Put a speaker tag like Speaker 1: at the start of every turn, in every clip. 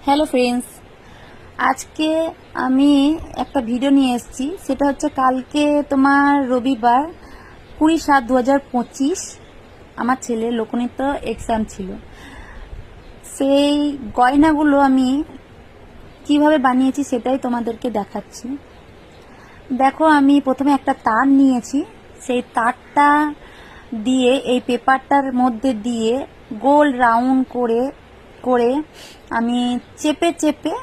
Speaker 1: Hello friends, আজকে আমি একটা ভিডিও নিয়ে এসেছি। সেটা হচ্ছে কালকে তোমার রবিবার 20/7/2025 আমার ছেলের লোকনৃত্য এক্সাম ছিল। সেই গয়নাগুলো আমি কিভাবে বানিয়েছি সেটাই তোমাদেরকে দেখাচ্ছি। দেখো, আমি প্রথমে একটা তার নিয়েছি। সেই তারটা দিয়ে এই পেপারটার মধ্যে দিয়ে গোল রাউন্ড করে করে আমি চেপে চেপে,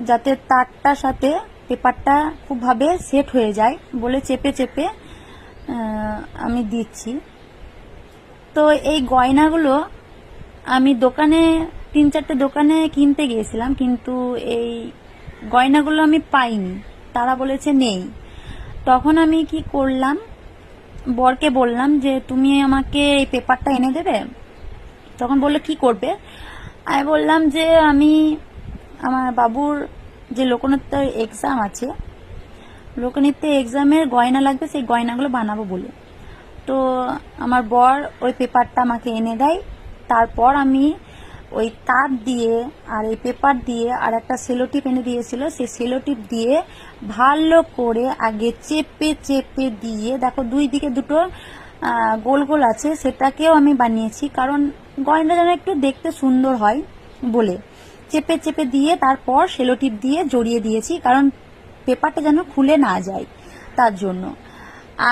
Speaker 1: যাতে তারটার সাথে পেপারটা খুবভাবে সেট হয়ে যায় বলে চেপে চেপে আমি দিচ্ছি। তো এই গয়নাগুলো আমি দোকানে 3-4টে দোকানে কিনতে গিয়েছিলাম, কিন্তু এই গয়নাগুলো আমি পাইনি, তারা বলেছে নেই। তখন আমি কি করলাম, বরকে বললাম যে তুমি আমাকে এই পেপারটা এনে দেবে। তখন বললো কি করবে। আমি বললাম যে আমি আমার বাবুর যে লোকনৃত্যের এক্সাম আছে, লোকনৃত্যের এক্সামের গয়না লাগবে, সেই গয়নাগুলো বানাবো বলে। তো আমার বর ওই পেপারটা আমাকে এনে দেয়। তারপর আমি ওই তার দিয়ে আর এই পেপার দিয়ে আর একটা সেলোটিপ এনে দিয়েছিল, সেই সেলোটিপ দিয়ে ভালো করে আগে চেপে চেপে দিয়ে, দেখো দুই দিকে দুটো গোল গোল আছে, সেটাকেও আমি বানিয়েছি, কারণ গয়না যেন একটু দেখতে সুন্দর হয় বলে চেপে চেপে দিয়ে তারপর সেলোটিপ দিয়ে জড়িয়ে দিয়েছি, কারণ পেপারটা যেন খুলে না যায় তার জন্য।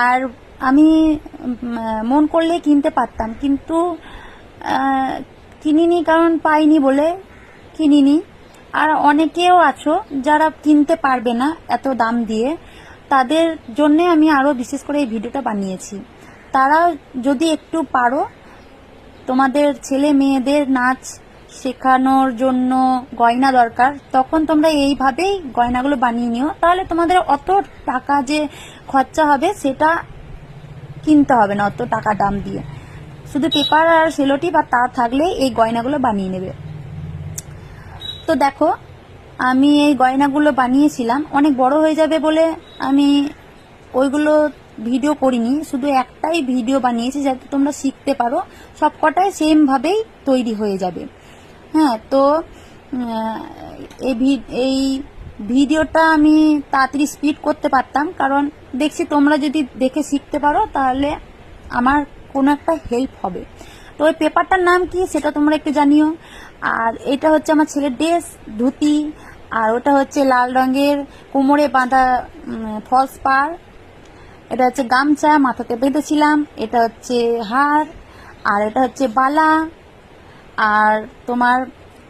Speaker 1: আর আমি মন করলে কিনতে পারতাম, কিন্তু কিনিনি, কারণ পাইনি বলে কিনিনি। আর অনেকেও আছো যারা কিনতে পারবে না এত দাম দিয়ে, তাদের জন্যে আমি আরও বিশেষ করে এই ভিডিওটা বানিয়েছি। তারা যদি একটু পারো, তোমাদের ছেলে মেয়েদের নাচ শেখানোর জন্য গয়না দরকার, তখন তোমরা এইভাবেই গয়নাগুলো বানিয়ে নিও। তাহলে তোমাদের অত টাকা যে খরচা হবে সেটা কিনতে হবে না অত টাকা দাম দিয়ে। শুধু পেপার আর সেলোটিপ আর তার থাকলে এই গয়নাগুলো বানিয়ে নেবে। তো দেখো, আমি এই গয়নাগুলো বানিয়েছিলাম, অনেক বড় হয়ে যাবে বলে আমি ওইগুলো ভিডিও করিনি, শুধু একটাই ভিডিও বানিয়েছি যাতে তোমরা শিখতে পারো। সবকটাই সেম ভাবেই তৈরি হয়ে যাবে। হ্যাঁ, তো এই ভিডিওটা আমি তাড়াতাড়ি স্পিড করতে পারতাম, কারণ দেখছি তোমরা যদি দেখে শিখতে পারো তাহলে আমার কোনো একটা হেল্প হবে। তো ওই পেপারটার নাম কি সেটা তোমরা একটু জানিও। আর এটা হচ্ছে আমার ছেলের ড্রেস, ধুতি। আর ওটা হচ্ছে লাল রঙের কোমরে বাঁধা ফলস পার। এটা হচ্ছে গামছা, মাথাতে বেঁধেছিলাম। এটা হচ্ছে হার, আর এটা হচ্ছে বালা। আর তোমার